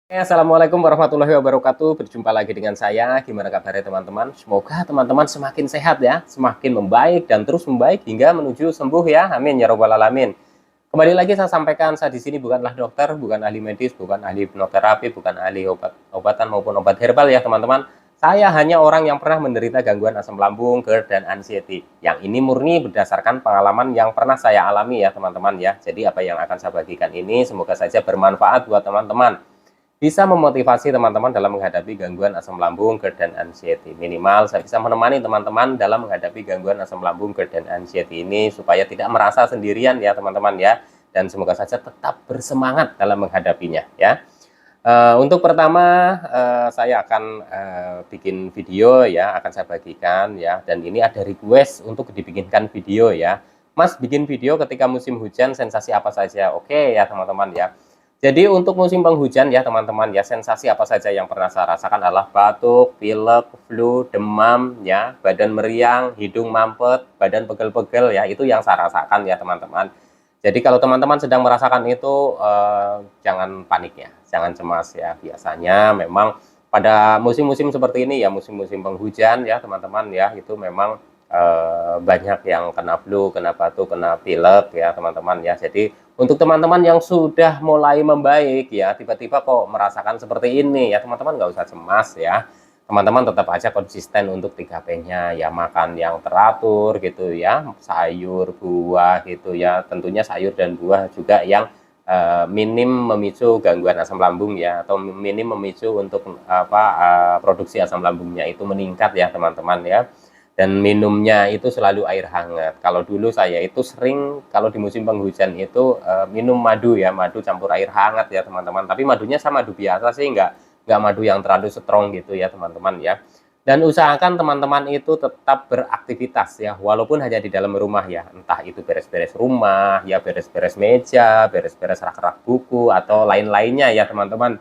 Assalamualaikum warahmatullahi wabarakatuh. Berjumpa lagi dengan saya. Gimana kabarnya teman-teman? Semoga teman-teman semakin sehat ya, semakin membaik dan terus membaik hingga menuju sembuh ya. Amin ya robbal alamin. Kembali lagi saya sampaikan, saya di sini bukanlah dokter, bukan ahli medis, bukan ahli hipnoterapi, bukan ahli obat-obatan maupun obat herbal ya teman-teman. Saya hanya orang yang pernah menderita gangguan asam lambung, GERD, dan anxiety. Yang ini murni berdasarkan pengalaman yang pernah saya alami ya teman-teman ya. Jadi apa yang akan saya bagikan ini semoga saja bermanfaat buat teman-teman, bisa memotivasi teman-teman dalam menghadapi gangguan asam lambung, GERD, dan anxiety. Minimal saya bisa menemani teman-teman dalam menghadapi gangguan asam lambung, GERD, dan anxiety ini supaya tidak merasa sendirian ya teman-teman ya. Dan semoga saja tetap bersemangat dalam menghadapinya ya. Untuk pertama saya akan bikin video ya, akan saya bagikan ya. Dan ini ada request untuk dibikinkan video ya. Mas bikin video ketika musim hujan sensasi apa saja? Oke ya teman-teman ya. Jadi untuk musim penghujan ya teman-teman ya, sensasi apa saja yang pernah saya rasakan adalah batuk, pilek, flu, demam ya, badan meriang, hidung mampet, badan pegel-pegel ya, itu yang saya rasakan ya teman-teman. Jadi kalau teman-teman sedang merasakan itu jangan panik ya, jangan cemas ya. Biasanya memang pada musim-musim seperti ini ya, musim-musim penghujan ya teman-teman ya, itu memang banyak yang kena flu, kena batuk, kena pilek ya teman-teman ya. Jadi untuk teman-teman yang sudah mulai membaik ya, tiba-tiba kok merasakan seperti ini ya, teman-teman nggak usah cemas ya. Teman-teman tetap aja konsisten untuk 3P-nya ya, makan yang teratur gitu ya, sayur, buah gitu ya. Tentunya sayur dan buah juga yang minim memicu gangguan asam lambung ya, atau minim memicu untuk produksi asam lambungnya itu meningkat ya teman-teman ya. Dan minumnya itu selalu air hangat. Kalau dulu saya itu sering kalau di musim penghujan itu minum madu ya, madu campur air hangat ya teman-teman. Tapi madunya sama madu biasa sih, nggak madu yang terlalu strong gitu ya teman-teman ya. Dan usahakan teman-teman itu tetap beraktivitas ya, walaupun hanya di dalam rumah ya. Entah itu beres-beres rumah, ya beres-beres meja, beres-beres rak-rak buku, atau lain-lainnya ya teman-teman.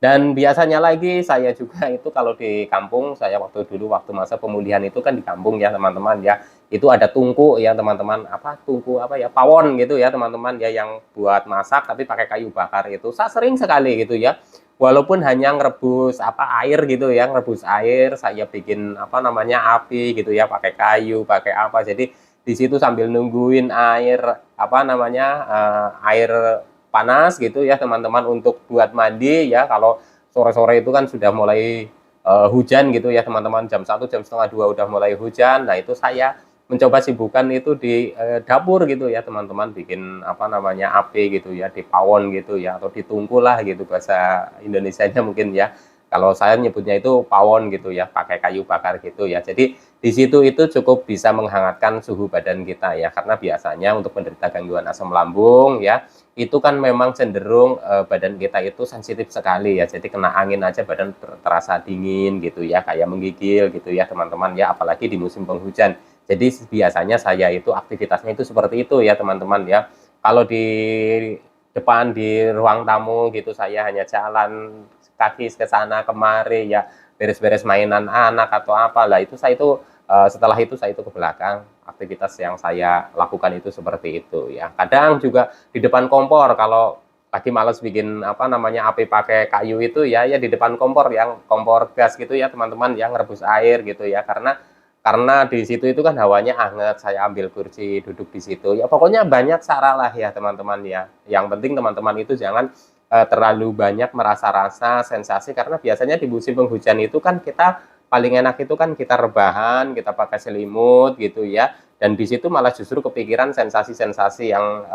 Dan biasanya lagi saya juga itu kalau di kampung, saya waktu masa pemulihan itu kan di kampung ya teman-teman ya, itu ada tungku ya teman-teman, tungku apa ya, pawon gitu ya teman-teman ya, yang buat masak tapi pakai kayu bakar. Itu saya sering sekali gitu ya, walaupun hanya ngerebus air gitu ya, ngerebus air, saya bikin api gitu ya, pakai kayu, pakai apa. Jadi di situ sambil nungguin air air panas gitu ya teman-teman untuk buat mandi ya. Kalau sore-sore itu kan sudah mulai hujan gitu ya teman-teman, jam 1 jam setengah 2 udah mulai hujan. Nah itu saya mencoba sibukkan itu di dapur gitu ya teman-teman, bikin api gitu ya, di pawon gitu ya, atau ditungku lah gitu bahasa Indonesianya mungkin ya. Kalau saya nyebutnya itu pawon gitu ya, pakai kayu bakar gitu ya. Jadi di situ itu cukup bisa menghangatkan suhu badan kita ya, karena biasanya untuk penderita gangguan asam lambung ya, itu kan memang cenderung badan kita itu sensitif sekali ya. Jadi kena angin aja badan terasa dingin gitu ya, kayak menggigil gitu ya teman-teman ya, apalagi di musim penghujan. Jadi biasanya saya itu aktivitasnya itu seperti itu ya teman-teman ya. Kalau di depan di ruang tamu gitu saya hanya jalan kaki ke sana kemari ya, beres-beres mainan anak atau apa lah, itu saya itu setelah itu saya itu ke belakang, aktivitas yang saya lakukan itu seperti itu ya. Kadang juga di depan kompor, kalau lagi males bikin api pakai kayu itu ya, ya di depan kompor, yang kompor gas gitu ya teman-teman, yang rebus air gitu ya, karena di situ itu kan hawanya hangat, saya ambil kursi duduk di situ ya. Pokoknya banyak cara lah ya teman-teman ya. Yang penting teman-teman itu jangan terlalu banyak merasa rasa sensasi, karena biasanya di musim penghujan itu kan kita paling enak itu kan kita rebahan, kita pakai selimut gitu ya. Dan di situ malah justru kepikiran sensasi-sensasi yang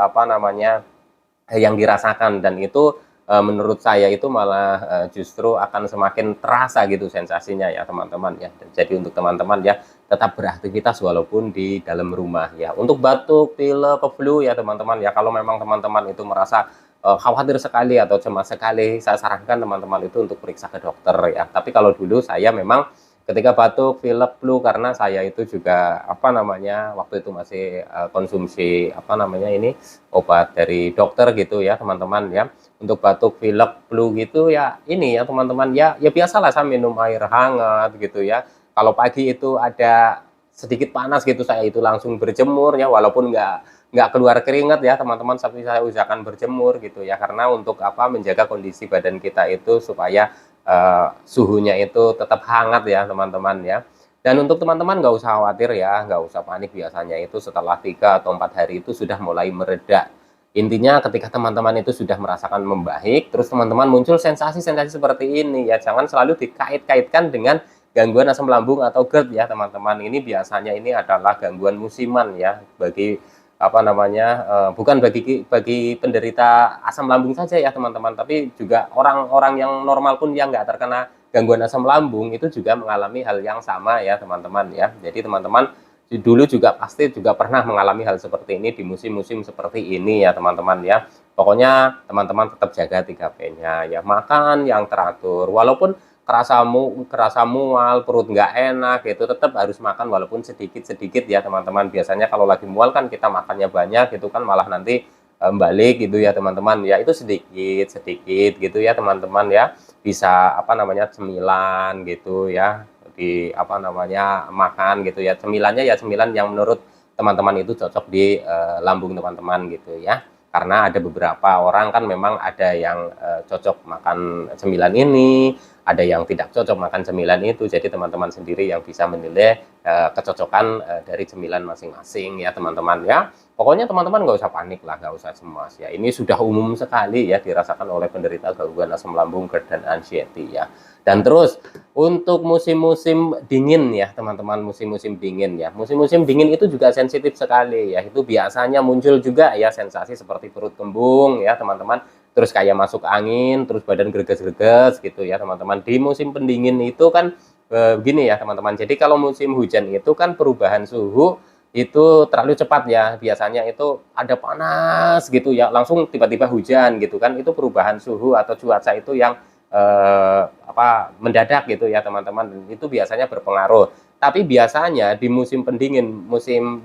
yang dirasakan, dan itu menurut saya itu malah justru akan semakin terasa gitu sensasinya ya teman-teman ya. Jadi untuk teman-teman ya, tetap beraktivitas walaupun di dalam rumah ya. Untuk batuk, pilek, flu ya teman-teman ya, kalau memang teman-teman itu merasa khawatir sekali atau cemas sekali, saya sarankan teman-teman itu untuk periksa ke dokter ya. Tapi kalau dulu saya memang ketika batuk, pilek, flu, karena saya itu juga waktu itu masih konsumsi obat dari dokter gitu ya teman-teman ya. Untuk batuk, pilek, flu gitu ya, ini ya teman-teman ya, ya biasalah saya minum air hangat gitu ya. Kalau pagi itu ada sedikit panas gitu, saya itu langsung berjemur ya, walaupun nggak keluar keringat ya teman-teman, tapi saya usahakan berjemur gitu ya, karena untuk apa, menjaga kondisi badan kita itu supaya suhunya itu tetap hangat ya teman-teman ya. Dan untuk teman-teman nggak usah khawatir ya, nggak usah panik, biasanya itu setelah 3 atau 4 hari itu sudah mulai mereda. Intinya ketika teman-teman itu sudah merasakan membaik, terus teman-teman muncul sensasi-sensasi seperti ini ya, jangan selalu dikait-kaitkan dengan gangguan asam lambung atau GERD ya teman-teman. Ini biasanya ini adalah gangguan musiman ya, bagi apa namanya, bukan bagi penderita asam lambung saja ya teman-teman, tapi juga orang-orang yang normal pun yang nggak terkena gangguan asam lambung itu juga mengalami hal yang sama ya teman-teman ya. Jadi teman-teman dulu juga pasti juga pernah mengalami hal seperti ini di musim-musim seperti ini ya teman-teman ya. Pokoknya teman-teman tetap jaga 3P-nya ya, makan yang teratur, walaupun kerasa mual, perut nggak enak gitu, tetap harus makan walaupun sedikit-sedikit ya teman-teman. Biasanya kalau lagi mual kan kita makannya banyak gitu kan, malah nanti balik gitu ya teman-teman ya. Itu sedikit-sedikit gitu ya teman-teman ya, bisa apa namanya, cemilan gitu ya, di apa namanya, makan gitu ya, cemilannya ya cemilan yang menurut teman-teman itu cocok di lambung teman-teman gitu ya. Karena ada beberapa orang kan memang ada yang cocok makan cemilan ini, ada yang tidak cocok makan cemilan itu. Jadi teman-teman sendiri yang bisa menilai kecocokan dari cemilan masing-masing ya teman-teman ya. Pokoknya teman-teman nggak usah panik lah, nggak usah cemas ya. Ini sudah umum sekali ya dirasakan oleh penderita gangguan asam lambung, GERD, dan anxiety ya. Dan terus untuk musim-musim dingin ya teman-teman, musim-musim dingin ya. Musim-musim dingin itu juga sensitif sekali ya. Itu biasanya muncul juga ya sensasi seperti perut kembung ya teman-teman. Terus kayak masuk angin, terus badan greges-greges gitu ya teman-teman. Di musim pendingin itu kan begini ya teman-teman. Jadi kalau musim hujan itu kan perubahan suhu itu terlalu cepat ya. Biasanya itu ada panas gitu ya, langsung tiba-tiba hujan gitu kan. Itu perubahan suhu atau cuaca itu yang mendadak gitu ya teman-teman, itu biasanya berpengaruh. Tapi biasanya di musim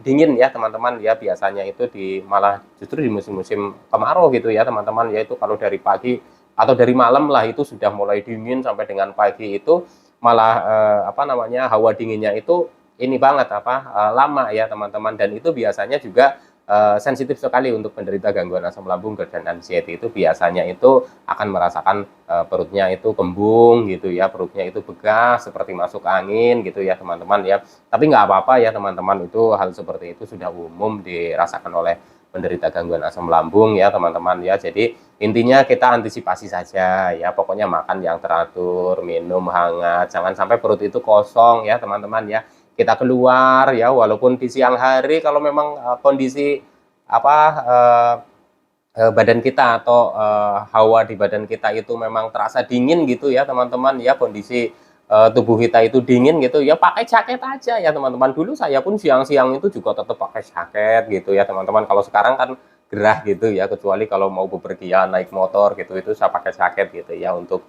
dingin ya teman-teman ya, biasanya itu malah justru di musim-musim kemarau gitu ya teman-teman, yaitu kalau dari pagi atau dari malam lah itu sudah mulai dingin sampai dengan pagi itu malah hawa dinginnya itu ini banget lama ya teman-teman. Dan itu biasanya juga sensitif sekali untuk penderita gangguan asam lambung, GERD, dan anxiety. Itu biasanya itu akan merasakan perutnya itu kembung gitu ya, perutnya itu begas seperti masuk angin gitu ya teman-teman ya. Tapi nggak apa-apa ya teman-teman, itu hal seperti itu sudah umum dirasakan oleh penderita gangguan asam lambung ya teman-teman ya. Jadi intinya kita antisipasi saja ya, pokoknya makan yang teratur, minum hangat, jangan sampai perut itu kosong ya teman-teman ya. Kita keluar ya, walaupun di siang hari kalau memang kondisi badan kita atau hawa di badan kita itu memang terasa dingin gitu ya teman-teman ya, kondisi tubuh kita itu dingin gitu ya, pakai jaket aja ya teman-teman. Dulu saya pun siang-siang itu juga tetap pakai jaket gitu ya teman-teman. Kalau sekarang kan gerah gitu ya, kecuali kalau mau bepergian naik motor gitu, itu saya pakai jaket gitu ya, untuk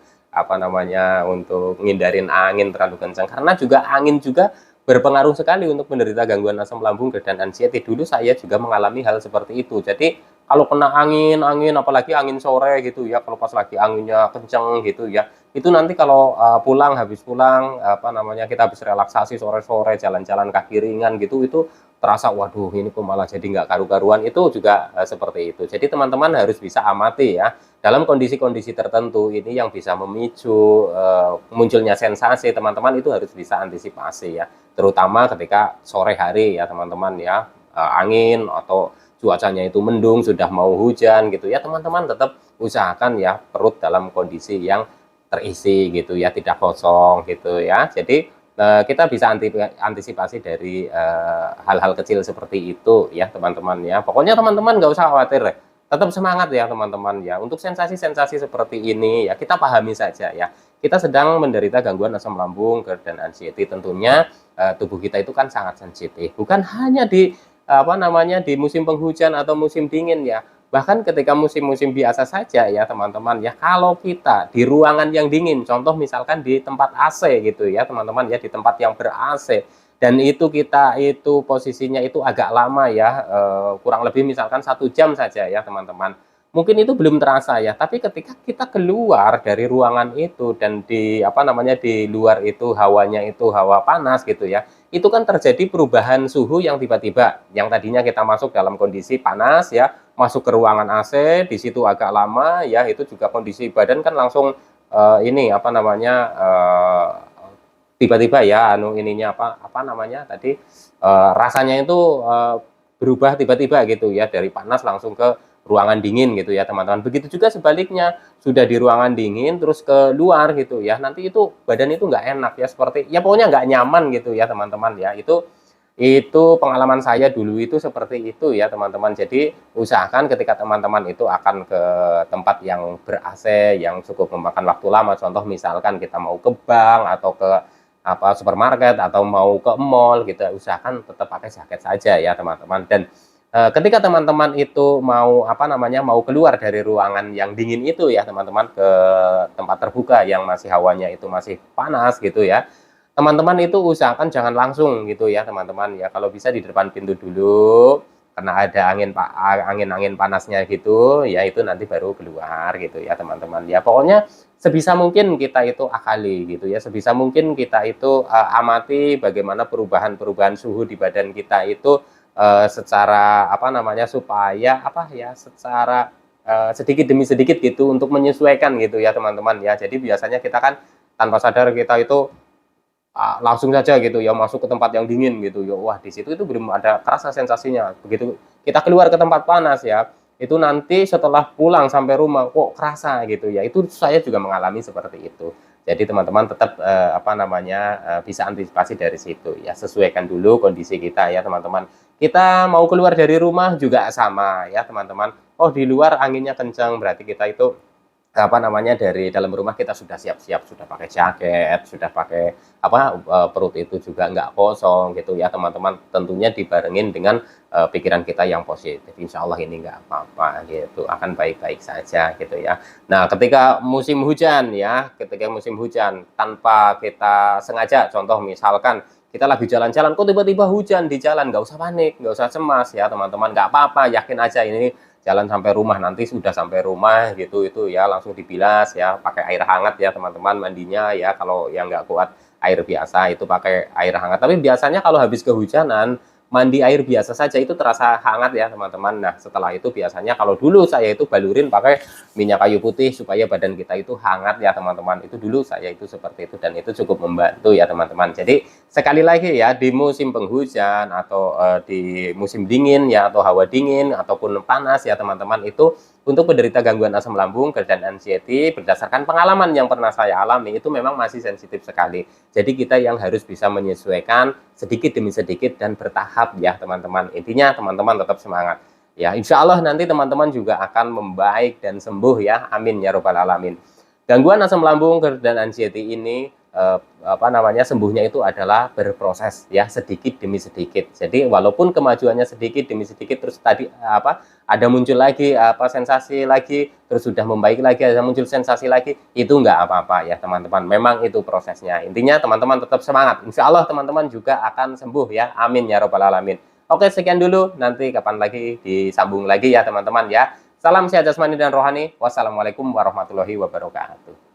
untuk ngindarin angin terlalu kencang. Karena juga angin juga berpengaruh sekali untuk menderita gangguan asam lambung, GERD, dan anxiety. Dulu saya juga mengalami hal seperti itu. Jadi kalau kena angin apalagi angin sore gitu ya, kalau pas lagi anginnya kenceng gitu ya, itu nanti kalau habis pulang kita habis relaksasi sore-sore, jalan-jalan kaki ringan gitu, itu terasa waduh ini kok malah jadi nggak karu-karuan. Itu juga seperti itu. Jadi teman-teman harus bisa amati ya, dalam kondisi-kondisi tertentu ini yang bisa memicu munculnya sensasi, teman-teman itu harus bisa antisipasi ya, terutama ketika sore hari ya teman-teman ya, angin atau cuacanya itu mendung, sudah mau hujan gitu ya, teman-teman tetap usahakan ya perut dalam kondisi yang terisi gitu ya, tidak kosong gitu ya. Jadi kita bisa antisipasi dari hal-hal kecil seperti itu ya teman-teman ya. Pokoknya teman-teman nggak usah khawatir, tetap semangat ya teman-teman ya. Untuk sensasi-sensasi seperti ini ya kita pahami saja ya, kita sedang menderita gangguan asam lambung, GERD, dan anxiety. Tentunya tubuh kita itu kan sangat sensitif, bukan hanya di di musim penghujan atau musim dingin ya, bahkan ketika musim-musim biasa saja ya teman-teman ya. Kalau kita di ruangan yang dingin, contoh misalkan di tempat AC gitu ya teman-teman ya, di tempat yang ber AC, dan itu kita itu posisinya itu agak lama ya, kurang lebih misalkan 1 jam saja ya teman-teman, mungkin itu belum terasa ya. Tapi ketika kita keluar dari ruangan itu dan di di luar itu hawanya itu hawa panas gitu ya, itu kan terjadi perubahan suhu yang tiba-tiba. Yang tadinya kita masuk dalam kondisi panas ya, masuk ke ruangan AC, di situ agak lama ya, itu juga kondisi badan kan langsung ini apa namanya tiba-tiba ya anu ininya apa namanya tadi rasanya itu berubah tiba-tiba gitu ya, dari panas langsung ke ruangan dingin gitu ya teman-teman. Begitu juga sebaliknya, sudah di ruangan dingin terus ke luar gitu ya, nanti itu badan itu nggak enak ya, seperti ya pokoknya nggak nyaman gitu ya teman-teman ya. Itu pengalaman saya dulu itu seperti itu ya teman-teman. Jadi usahakan ketika teman-teman itu akan ke tempat yang ber-AC yang cukup memakan waktu lama, contoh misalkan kita mau ke bank atau ke apa supermarket atau mau ke mall gitu, usahakan tetap pakai jaket saja ya teman-teman. Dan ketika teman-teman itu mau apa namanya mau keluar dari ruangan yang dingin itu ya teman-teman, ke tempat terbuka yang masih hawanya itu masih panas gitu ya, teman-teman itu usahakan jangan langsung gitu ya teman-teman ya, kalau bisa di depan pintu dulu, karena ada angin panasnya gitu ya, itu nanti baru keluar gitu ya teman-teman ya. Pokoknya sebisa mungkin kita itu akali gitu ya, sebisa mungkin kita itu amati bagaimana perubahan-perubahan suhu di badan kita itu secara apa namanya, supaya apa ya, secara sedikit demi sedikit gitu untuk menyesuaikan gitu ya teman-teman ya. Jadi biasanya kita kan tanpa sadar kita itu langsung saja gitu ya masuk ke tempat yang dingin gitu ya, wah di situ itu belum ada kerasa sensasinya. Begitu kita keluar ke tempat panas ya, itu nanti setelah pulang sampai rumah kok kerasa gitu ya. Itu saya juga mengalami seperti itu. Jadi teman-teman tetap apa namanya bisa antisipasi dari situ ya, sesuaikan dulu kondisi kita ya teman-teman. Kita mau keluar dari rumah juga sama ya teman-teman, oh di luar anginnya kencang, berarti kita itu apa namanya, dari dalam rumah kita sudah siap-siap, sudah pakai jaket, sudah pakai apa, perut itu juga nggak kosong gitu ya teman-teman. Tentunya dibarengin dengan pikiran kita yang positif, insya Allah ini nggak apa-apa gitu, akan baik-baik saja gitu ya. Nah ketika musim hujan ya, ketika musim hujan tanpa kita sengaja, contoh misalkan kita lagi jalan-jalan kok tiba-tiba hujan di jalan, nggak usah panik, nggak usah cemas ya teman-teman, nggak apa-apa, yakin aja ini jalan sampai rumah, nanti sudah sampai rumah gitu itu ya langsung dibilas ya pakai air hangat ya teman-teman mandinya ya. Kalau yang nggak kuat air biasa itu pakai air hangat, tapi biasanya kalau habis kehujanan mandi air biasa saja itu terasa hangat ya teman-teman. Nah setelah itu biasanya kalau dulu saya itu balurin pakai minyak kayu putih supaya badan kita itu hangat ya teman-teman. Itu dulu saya itu seperti itu dan itu cukup membantu ya teman-teman. Jadi sekali lagi ya, di musim penghujan atau di musim dingin ya, atau hawa dingin ataupun panas ya teman-teman, itu untuk penderita gangguan asam lambung dan anxiety, berdasarkan pengalaman yang pernah saya alami, itu memang masih sensitif sekali. Jadi kita yang harus bisa menyesuaikan sedikit demi sedikit dan bertahap ya teman-teman. Intinya teman-teman tetap semangat ya, insya Allah nanti teman-teman juga akan membaik dan sembuh ya, amin ya robbal alamin. Gangguan asam lambung dan anxiety ini apa namanya, sembuhnya itu adalah berproses ya, sedikit demi sedikit. Jadi walaupun kemajuannya sedikit demi sedikit, terus tadi apa ada muncul lagi apa sensasi lagi, terus sudah membaik lagi ada muncul sensasi lagi, itu enggak apa-apa ya teman-teman, memang itu prosesnya. Intinya teman-teman tetap semangat, insya Allah teman-teman juga akan sembuh ya, amin ya robbal alamin. Oke sekian dulu, nanti kapan lagi disambung lagi ya teman-teman ya. Salam sehat jasmani dan rohani. Wassalamualaikum warahmatullahi wabarakatuh.